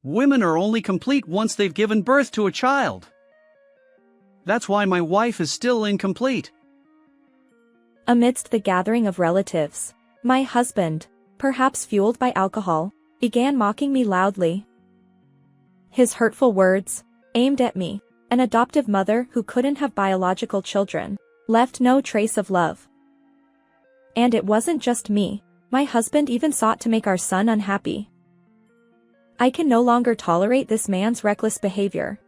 Women are only complete once they've given birth to a child. That's why my wife is still incomplete. Amidst the gathering of relatives, my husband, perhaps fueled by alcohol, began mocking me loudly. His hurtful words, aimed at me, an adoptive mother who couldn't have biological children, left no trace of love. And it wasn't just me, my husband even sought to make our son unhappy. I can no longer tolerate this man's reckless behavior.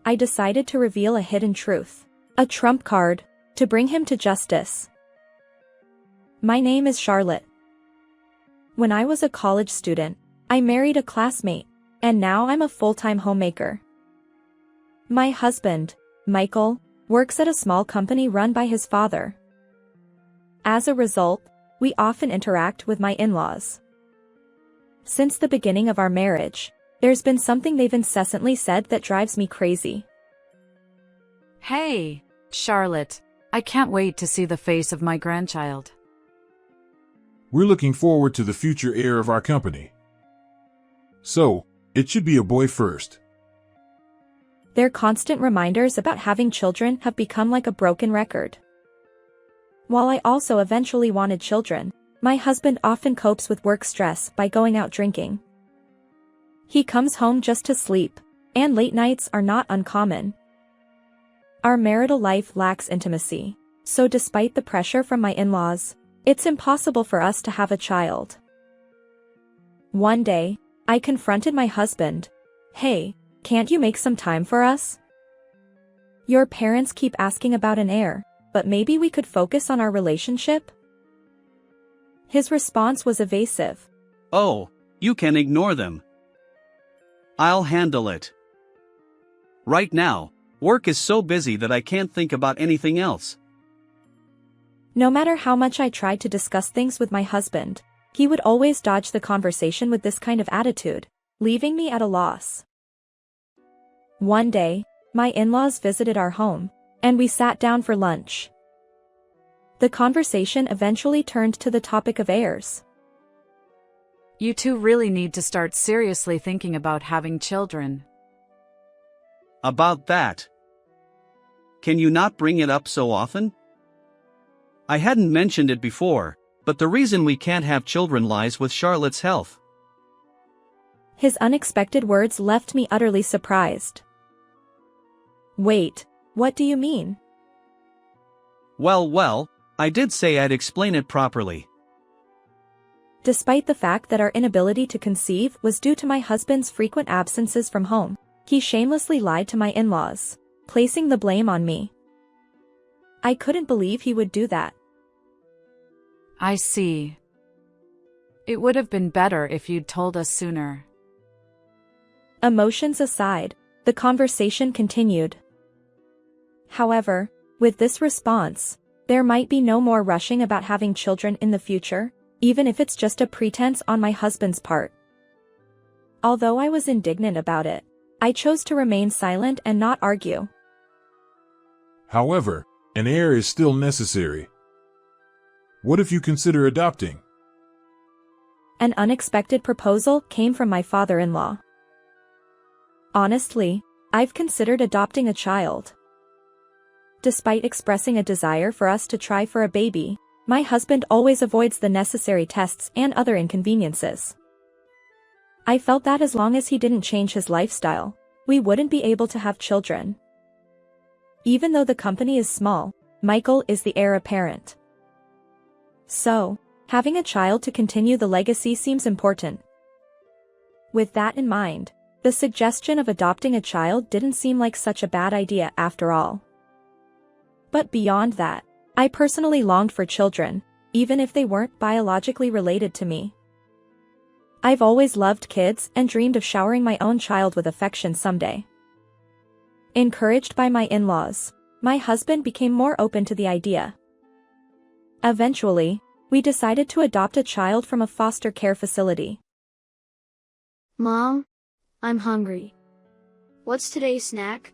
I decided to reveal a hidden truth, a trump card, to bring him to justice. My name is Charlotte. When I was a college student, I married a classmate, and now I'm a full-time homemaker. My husband, Michael, works at a small company run by his father. As a result, we often interact with my in-laws. Since the beginning of our marriage, there's been something they've incessantly said that drives me crazy. Hey, Charlotte, I can't wait to see the face of my grandchild. We're looking forward to the future heir of our company. So, it should be a boy first. Their constant reminders about having children have become like a broken record. While I also eventually wanted children, my husband often copes with work stress by going out drinking. He comes home just to sleep, and late nights are not uncommon. Our marital life lacks intimacy, so despite the pressure from my in-laws, it's impossible for us to have a child. One day, I confronted my husband. Hey, can't you make some time for us? Your parents keep asking about an heir, but maybe we could focus on our relationship? His response was evasive. Oh, you can ignore them. I'll handle it. Right now, work is so busy that I can't think about anything else. No matter how much I tried to discuss things with my husband, he would always dodge the conversation with this kind of attitude, leaving me at a loss. One day, my in-laws visited our home, and we sat down for lunch. The conversation eventually turned to the topic of heirs. You two really need to start seriously thinking about having children. About that. Can you not bring it up so often? I hadn't mentioned it before, but the reason we can't have children lies with Charlotte's health. His unexpected words left me utterly surprised. Wait, what do you mean? Well, I did say I'd explain it properly. Despite the fact that our inability to conceive was due to my husband's frequent absences from home, he shamelessly lied to my in-laws, placing the blame on me. I couldn't believe he would do that. I see. It would have been better if you'd told us sooner. Emotions aside, the conversation continued. However, with this response, there might be no more rushing about having children in the future, even if it's just a pretense on my husband's part. Although I was indignant about it, I chose to remain silent and not argue. However, an heir is still necessary. What if you consider adopting? An unexpected proposal came from my father-in-law. Honestly, I've considered adopting a child. Despite expressing a desire for us to try for a baby, my husband always avoids the necessary tests and other inconveniences. I felt that as long as he didn't change his lifestyle, we wouldn't be able to have children. Even though the company is small, Michael is the heir apparent. So, having a child to continue the legacy seems important. With that in mind, the suggestion of adopting a child didn't seem like such a bad idea after all. But beyond that, I personally longed for children, even if they weren't biologically related to me. I've always loved kids and dreamed of showering my own child with affection someday. Encouraged by my in-laws, my husband became more open to the idea. Eventually, we decided to adopt a child from a foster care facility. Mom, I'm hungry. What's today's snack?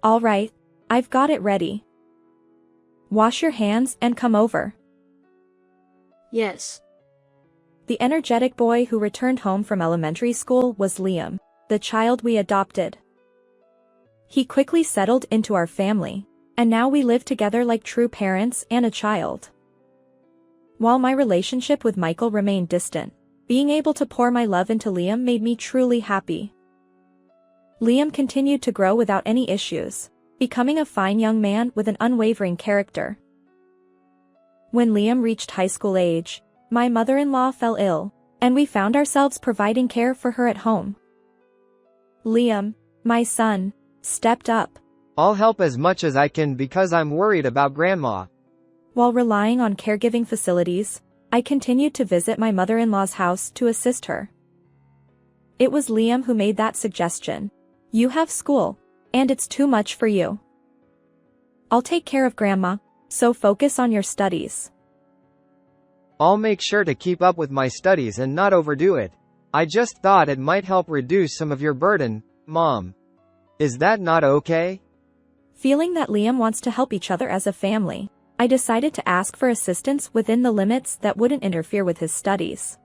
All right, I've got it ready. Wash your hands and come over. Yes. The energetic boy who returned home from elementary school was Liam, the child we adopted. He quickly settled into our family, and now we live together like true parents and a child. While my relationship with Michael remained distant, being able to pour my love into Liam made me truly happy. Liam continued to grow without any issues, becoming a fine young man with an unwavering character. When Liam reached high school age, my mother-in-law fell ill, and we found ourselves providing care for her at home. Liam, my son, stepped up. I'll help as much as I can because I'm worried about Grandma. While relying on caregiving facilities, I continued to visit my mother-in-law's house to assist her. It was Liam who made that suggestion. You have school, and it's too much for you. I'll take care of Grandma, so focus on your studies. I'll make sure to keep up with my studies and not overdo it. I just thought it might help reduce some of your burden, Mom. Is that not okay? Feeling that Liam wants to help each other as a family, I decided to ask for assistance within the limits that wouldn't interfere with his studies.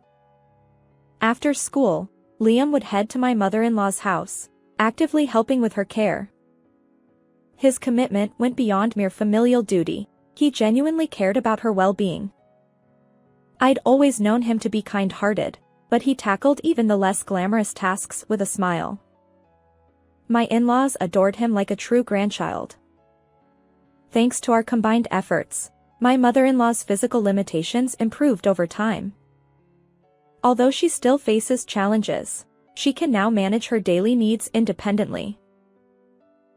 After school, Liam would head to my mother-in-law's house, actively helping with her care. His commitment went beyond mere familial duty. He genuinely cared about her well-being. I'd always known him to be kind-hearted, but he tackled even the less glamorous tasks with a smile. My in-laws adored him like a true grandchild. Thanks to our combined efforts, my mother-in-law's physical limitations improved over time. Although she still faces challenges, she can now manage her daily needs independently.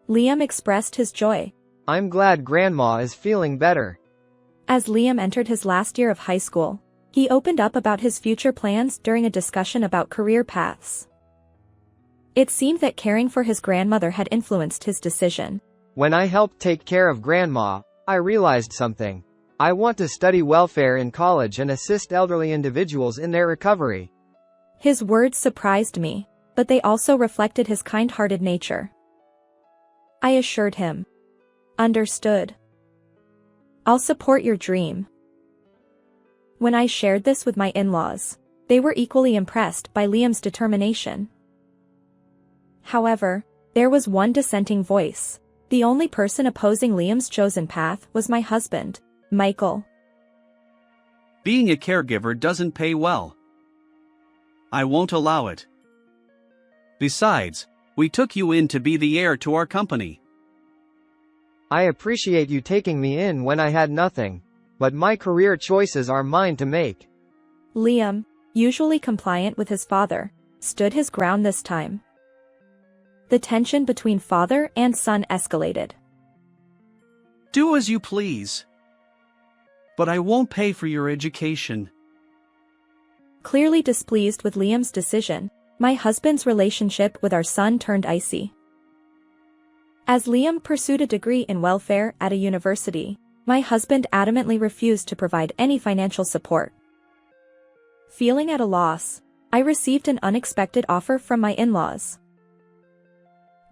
Liam expressed his joy. I'm glad Grandma is feeling better. As Liam entered his last year of high school, he opened up about his future plans during a discussion about career paths. It seemed that caring for his grandmother had influenced his decision. When I helped take care of Grandma, I realized something. I want to study welfare in college and assist elderly individuals in their recovery. His words surprised me, but they also reflected his kind-hearted nature. I assured him. Understood. I'll support your dream. When I shared this with my in-laws, they were equally impressed by Liam's determination. However, there was one dissenting voice. The only person opposing Liam's chosen path was my husband, Michael. Being a caregiver doesn't pay well. I won't allow it. Besides, we took you in to be the heir to our company. I appreciate you taking me in when I had nothing, but my career choices are mine to make. Liam, usually compliant with his father, stood his ground this time. The tension between father and son escalated. Do as you please. But I won't pay for your education. Clearly displeased with Liam's decision, my husband's relationship with our son turned icy. As Liam pursued a degree in welfare at a university, my husband adamantly refused to provide any financial support. Feeling at a loss, I received an unexpected offer from my in-laws.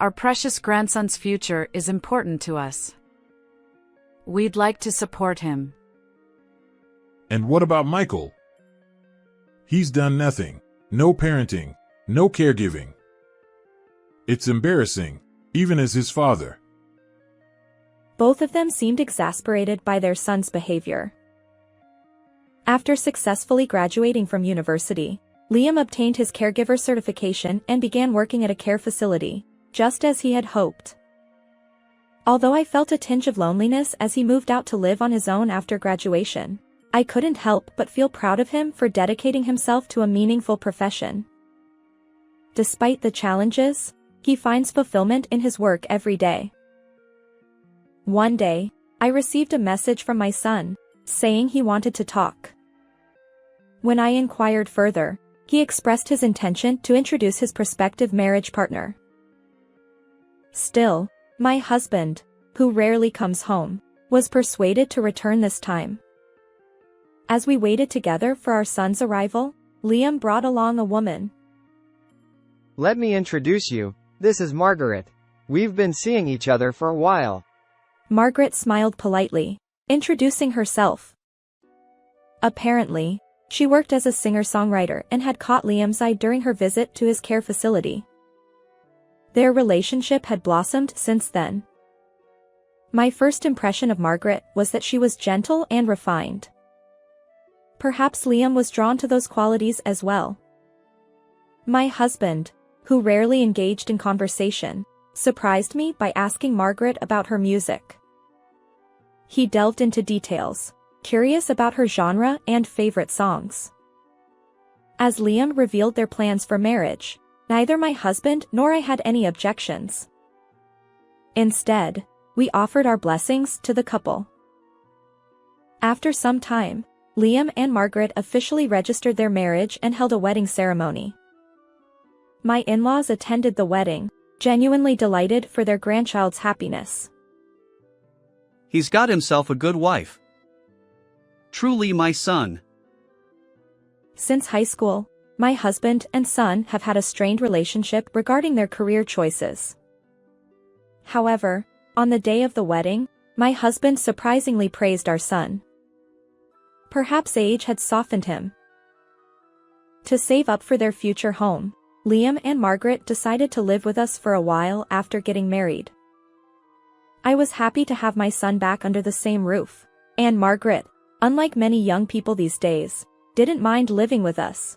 Our precious grandson's future is important to us. We'd like to support him. And what about Michael? He's done nothing. No parenting. No caregiving. It's embarrassing, even as his father. Both of them seemed exasperated by their son's behavior. After successfully graduating from university, Liam obtained his caregiver certification and began working at a care facility, just as he had hoped. Although I felt a tinge of loneliness as he moved out to live on his own after graduation, I couldn't help but feel proud of him for dedicating himself to a meaningful profession. Despite the challenges, he finds fulfillment in his work every day. One day, I received a message from my son, saying he wanted to talk. When I inquired further, he expressed his intention to introduce his prospective marriage partner. Still, my husband, who rarely comes home, was persuaded to return this time. As we waited together for our son's arrival, Liam brought along a woman. Let me introduce you. This is Margaret. We've been seeing each other for a while. Margaret smiled politely, introducing herself. Apparently, She worked as a singer-songwriter and had caught Liam's eye during her visit to his care facility. Their relationship had blossomed since then. My first impression of Margaret was that she was gentle and refined. Perhaps Liam was drawn to those qualities as well. My husband, who rarely engaged in conversation, surprised me by asking Margaret about her music. He delved into details, curious about her genre and favorite songs. As Liam revealed their plans for marriage, neither my husband nor I had any objections. Instead, we offered our blessings to the couple. After some time, Liam and Margaret officially registered their marriage and held a wedding ceremony. My in-laws attended the wedding, genuinely delighted for their grandchild's happiness. He's got himself a good wife. Truly my son. Since high school, my husband and son have had a strained relationship regarding their career choices. However, on the day of the wedding, my husband surprisingly praised our son. Perhaps age had softened him. To save up for their future home, Liam and Margaret decided to live with us for a while after getting married. I was happy to have my son back under the same roof, and Margaret, unlike many young people these days, didn't mind living with us.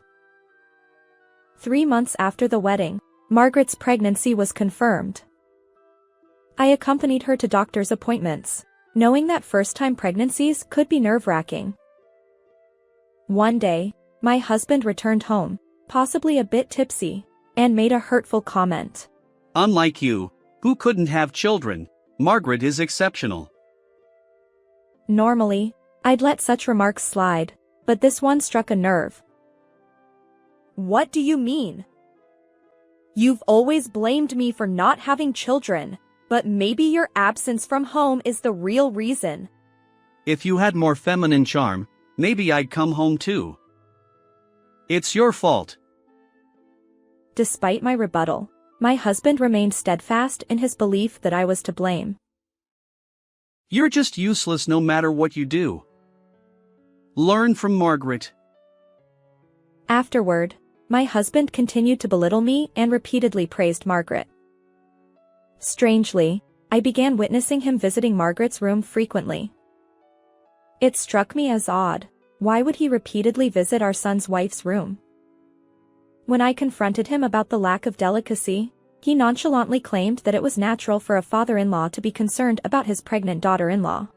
3 months after the wedding, Margaret's pregnancy was confirmed. I accompanied her to doctor's appointments, knowing that first-time pregnancies could be nerve-wracking. One day, my husband returned home, possibly a bit tipsy, and made a hurtful comment. Unlike you, who couldn't have children, Margaret is exceptional. Normally, I'd let such remarks slide, but this one struck a nerve. What do you mean? You've always blamed me for not having children, but maybe your absence from home is the real reason. If you had more feminine charm, maybe I'd come home too. It's your fault. Despite my rebuttal, my husband remained steadfast in his belief that I was to blame. You're just useless no matter what you do. Learn from Margaret. Afterward, my husband continued to belittle me and repeatedly praised Margaret. Strangely, I began witnessing him visiting Margaret's room frequently. It struck me as odd. Why would he repeatedly visit our son's wife's room? When I confronted him about the lack of delicacy, he nonchalantly claimed that it was natural for a father-in-law to be concerned about his pregnant daughter-in-law.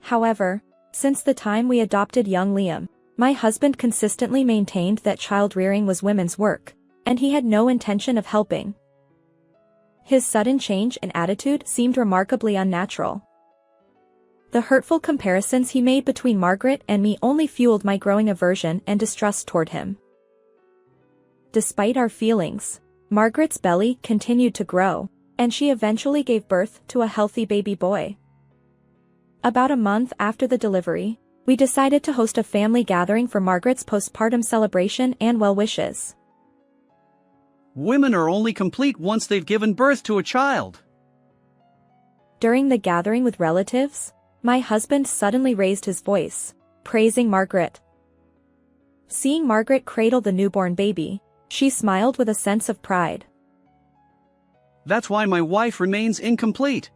However, since the time we adopted young Liam, my husband consistently maintained that child-rearing was women's work, and he had no intention of helping. His sudden change in attitude seemed remarkably unnatural. The hurtful comparisons he made between Margaret and me only fueled my growing aversion and distrust toward him. Despite our feelings, Margaret's belly continued to grow, and she eventually gave birth to a healthy baby boy. About a month after the delivery, we decided to host a family gathering for Margaret's postpartum celebration and well wishes. Women are only complete once they've given birth to a child. During the gathering with relatives, my husband suddenly raised his voice, praising Margaret. Seeing Margaret cradle the newborn baby, she smiled with a sense of pride. That's why my wife remains incomplete.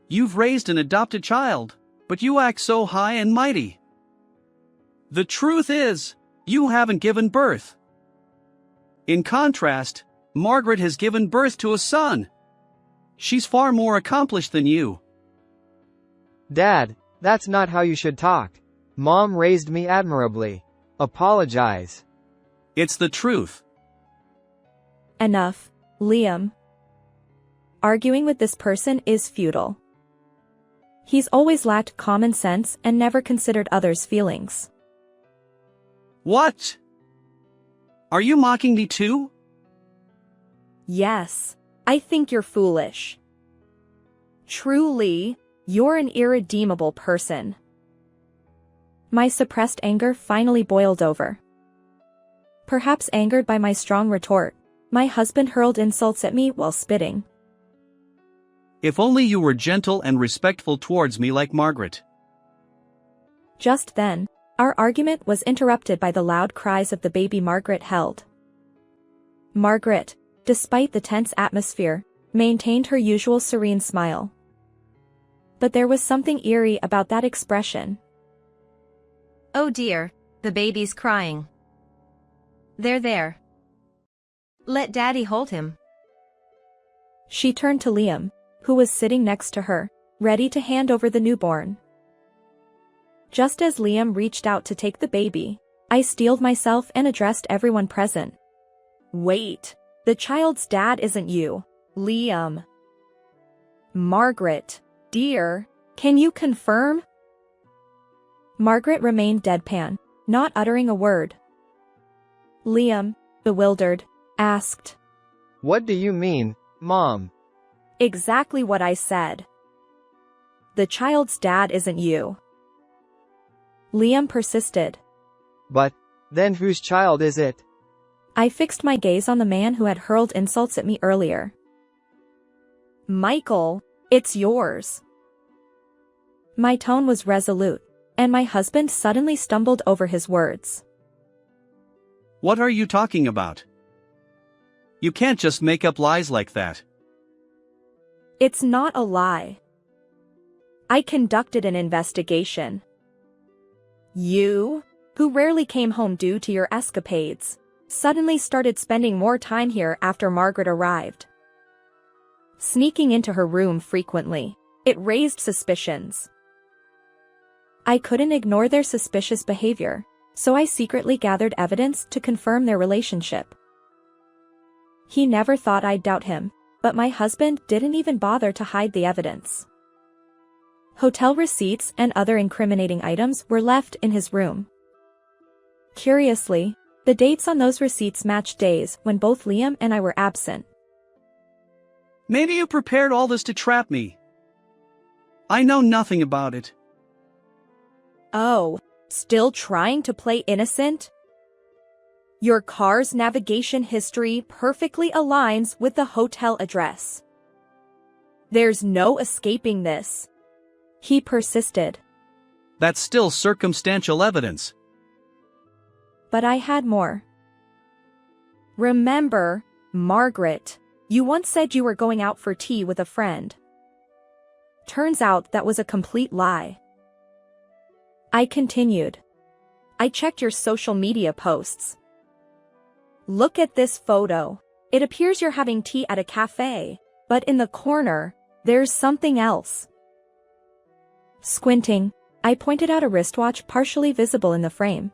You've raised an adopted child, but you act so high and mighty. The truth is, you haven't given birth. In contrast, Margaret has given birth to a son. She's far more accomplished than you. Dad, that's not how you should talk. Mom raised me admirably. Apologize. It's the truth. Enough, Liam. Arguing with this person is futile. He's always lacked common sense and never considered others' feelings. What? Are you mocking me too? Yes, I think you're foolish. Truly, you're an irredeemable person. My suppressed anger finally boiled over. Perhaps angered by my strong retort, my husband hurled insults at me while spitting. If only you were gentle and respectful towards me like Margaret. Just then, Our argument was interrupted by the loud cries of the baby Margaret held. Margaret, despite the tense atmosphere, maintained her usual serene smile. But there was something eerie about that expression. Oh dear, the baby's crying. There. Let Daddy hold him. She turned to Liam, who was sitting next to her, ready to hand over the newborn. Just as Liam reached out to take the baby, I steeled myself and addressed everyone present. Wait, the child's dad isn't you, Liam. Margaret, dear, can you confirm? Margaret remained deadpan, not uttering a word. Liam, bewildered, asked, What do you mean, Mom? Exactly what I said. The child's dad isn't you. Liam persisted. But, then whose child is it? I fixed my gaze on the man who had hurled insults at me earlier. Michael, it's yours. My tone was resolute, and my husband suddenly stumbled over his words. What are you talking about? You can't just make up lies like that. It's not a lie. I conducted an investigation. You, who rarely came home due to your escapades, suddenly started spending more time here after Margaret arrived. Sneaking into her room frequently, it raised suspicions. I couldn't ignore their suspicious behavior, so I secretly gathered evidence to confirm their relationship. He never thought I'd doubt him, but my husband didn't even bother to hide the evidence. Hotel receipts and other incriminating items were left in his room. Curiously, the dates on those receipts matched days when both Liam and I were absent. Maybe you prepared all this to trap me. I know nothing about it. Oh, still trying to play innocent? Your car's navigation history perfectly aligns with the hotel address. There's no escaping this. He persisted. That's still circumstantial evidence. But I had more. Remember, Margaret, you once said you were going out for tea with a friend. Turns out that was a complete lie. I continued. I checked your social media posts. Look at this photo. It appears you're having tea at a cafe, but in the corner, there's something else. Squinting, I pointed out a wristwatch partially visible in the frame.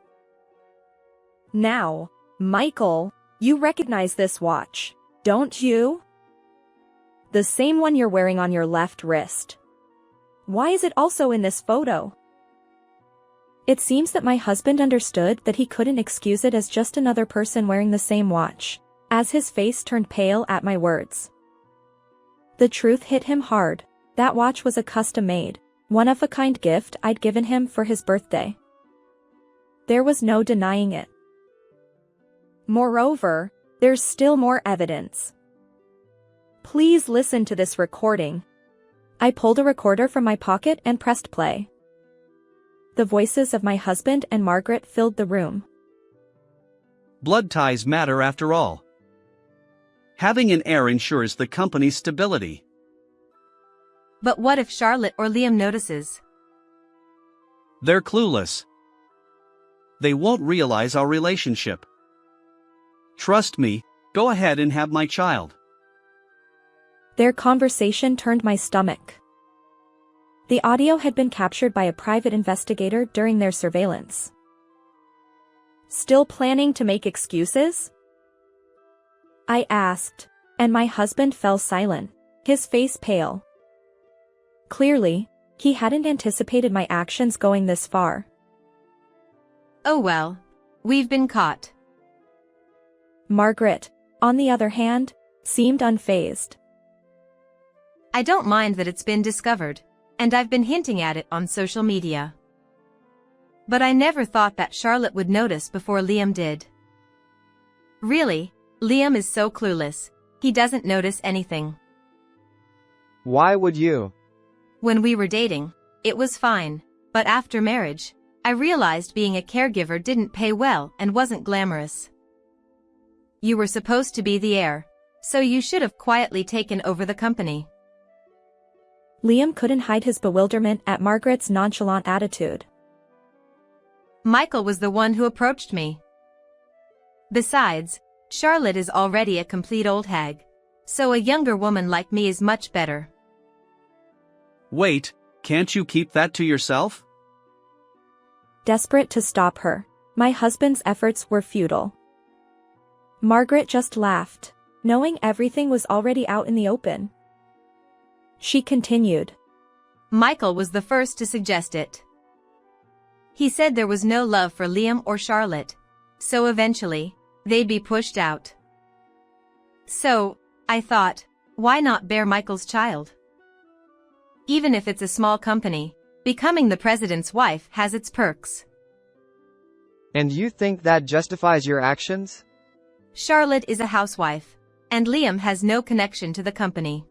Now, Michael, you recognize this watch, don't you? The same one you're wearing on your left wrist. Why is it also in this photo? It seems that my husband understood that he couldn't excuse it as just another person wearing the same watch, as his face turned pale at my words. The truth hit him hard. That watch was a custom-made, one-of-a-kind gift I'd given him for his birthday. There was no denying it. Moreover, there's still more evidence. Please listen to this recording. I pulled a recorder from my pocket and pressed play. The voices of my husband and Margaret filled the room. Blood ties matter after all. Having an heir ensures the company's stability. But what if Charlotte or Liam notices? They're clueless. They won't realize our relationship. Trust me, go ahead and have my child. Their conversation turned my stomach. The audio had been captured by a private investigator during their surveillance. Still planning to make excuses? I asked, and my husband fell silent, his face pale. Clearly, he hadn't anticipated my actions going this far. Oh well, we've been caught. Margaret, on the other hand, seemed unfazed. I don't mind that it's been discovered, and I've been hinting at it on social media. But I never thought that Charlotte would notice before Liam did. Really, Liam is so clueless, he doesn't notice anything. Why would you? When we were dating, it was fine, but after marriage, I realized being a caregiver didn't pay well and wasn't glamorous. You were supposed to be the heir, so you should have quietly taken over the company. Liam couldn't hide his bewilderment at Margaret's nonchalant attitude. Michael was the one who approached me. Besides, Charlotte is already a complete old hag, so a younger woman like me is much better. Wait, can't you keep that to yourself? Desperate to stop her, my husband's efforts were futile. Margaret just laughed, knowing everything was already out in the open. She continued. Michael was the first to suggest it. He said there was no love for Liam or Charlotte, so eventually, they'd be pushed out. So, I thought, why not bear Michael's child? Even if it's a small company, becoming the president's wife has its perks. And you think that justifies your actions? Charlotte is a housewife, and Liam has no connection to the company.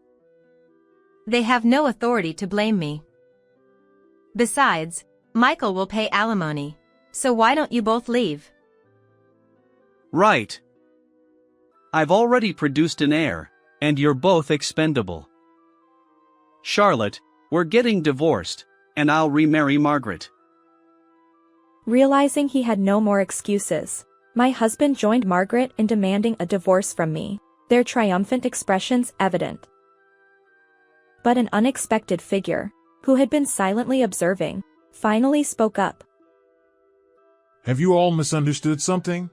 They have no authority to blame me. Besides, Michael will pay alimony, so why don't you both leave? Right. I've already produced an heir, and you're both expendable. Charlotte, we're getting divorced, and I'll remarry Margaret. Realizing he had no more excuses, my husband joined Margaret in demanding a divorce from me, their triumphant expressions evident. But an unexpected figure, who had been silently observing, finally spoke up. Have you all misunderstood something?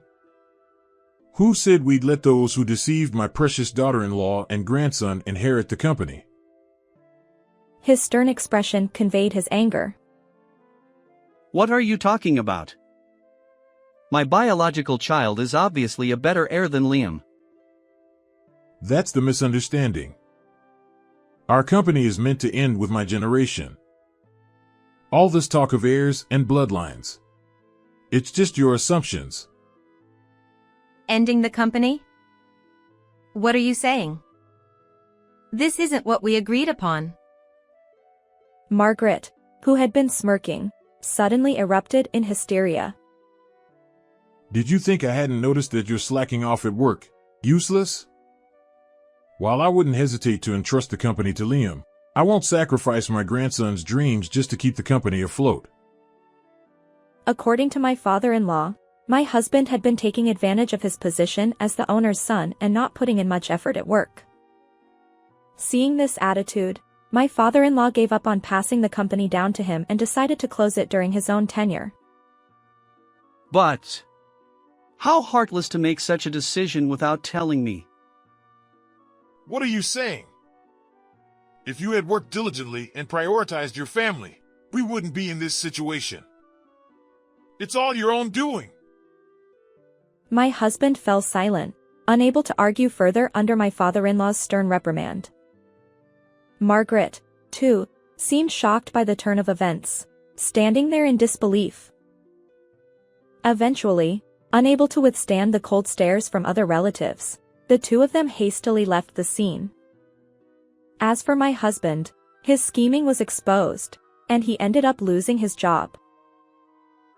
Who said we'd let those who deceived my precious daughter-in-law and grandson inherit the company? His stern expression conveyed his anger. What are you talking about? My biological child is obviously a better heir than Liam. That's the misunderstanding. Our company is meant to end with my generation. All this talk of heirs and bloodlines. It's just your assumptions. Ending the company? What are you saying? This isn't what we agreed upon. Margaret, who had been smirking, suddenly erupted in hysteria. Did you think I hadn't noticed that you're slacking off at work? Useless? While I wouldn't hesitate to entrust the company to Liam, I won't sacrifice my grandson's dreams just to keep the company afloat. According to my father-in-law, my husband had been taking advantage of his position as the owner's son and not putting in much effort at work. Seeing this attitude, my father-in-law gave up on passing the company down to him and decided to close it during his own tenure. But how heartless to make such a decision without telling me. What are you saying? If you had worked diligently and prioritized your family, we wouldn't be in this situation. It's all your own doing. My husband fell silent, unable to argue further under my father-in-law's stern reprimand. Margaret, too, seemed shocked by the turn of events, standing there in disbelief. Eventually, unable to withstand the cold stares from other relatives, the two of them hastily left the scene. As for my husband, his scheming was exposed, and he ended up losing his job.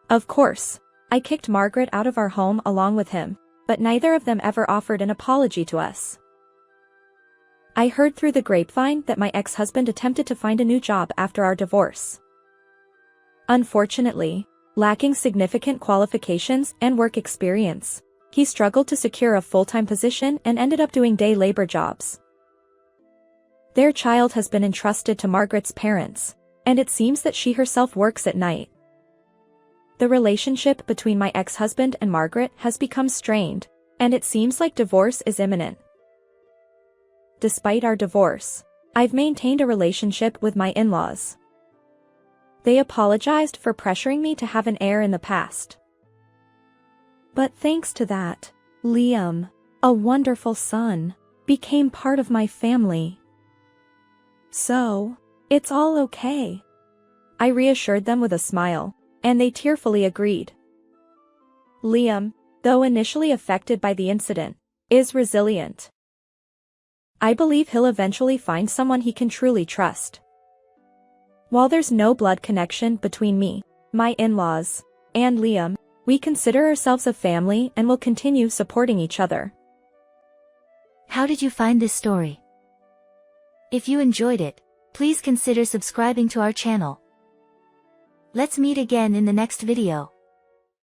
Of course, I kicked Margaret out of our home along with him, but neither of them ever offered an apology to us. I heard through the grapevine that my ex-husband attempted to find a new job after our divorce. Unfortunately, lacking significant qualifications and work experience, he struggled to secure a full-time position and ended up doing day labor jobs. Their child has been entrusted to Margaret's parents, and it seems that she herself works at night. The relationship between my ex-husband and Margaret has become strained, and it seems like divorce is imminent. Despite our divorce, I've maintained a relationship with my in-laws. They apologized for pressuring me to have an heir in the past. But thanks to that, Liam, a wonderful son, became part of my family. So, it's all okay. I reassured them with a smile, and they tearfully agreed. Liam, though initially affected by the incident, is resilient. I believe he'll eventually find someone he can truly trust. While there's no blood connection between me My in-laws, and Liam, we consider ourselves a family and will continue supporting each other. How did you find this story? If you enjoyed it, please consider subscribing to our channel. Let's meet again in the next video.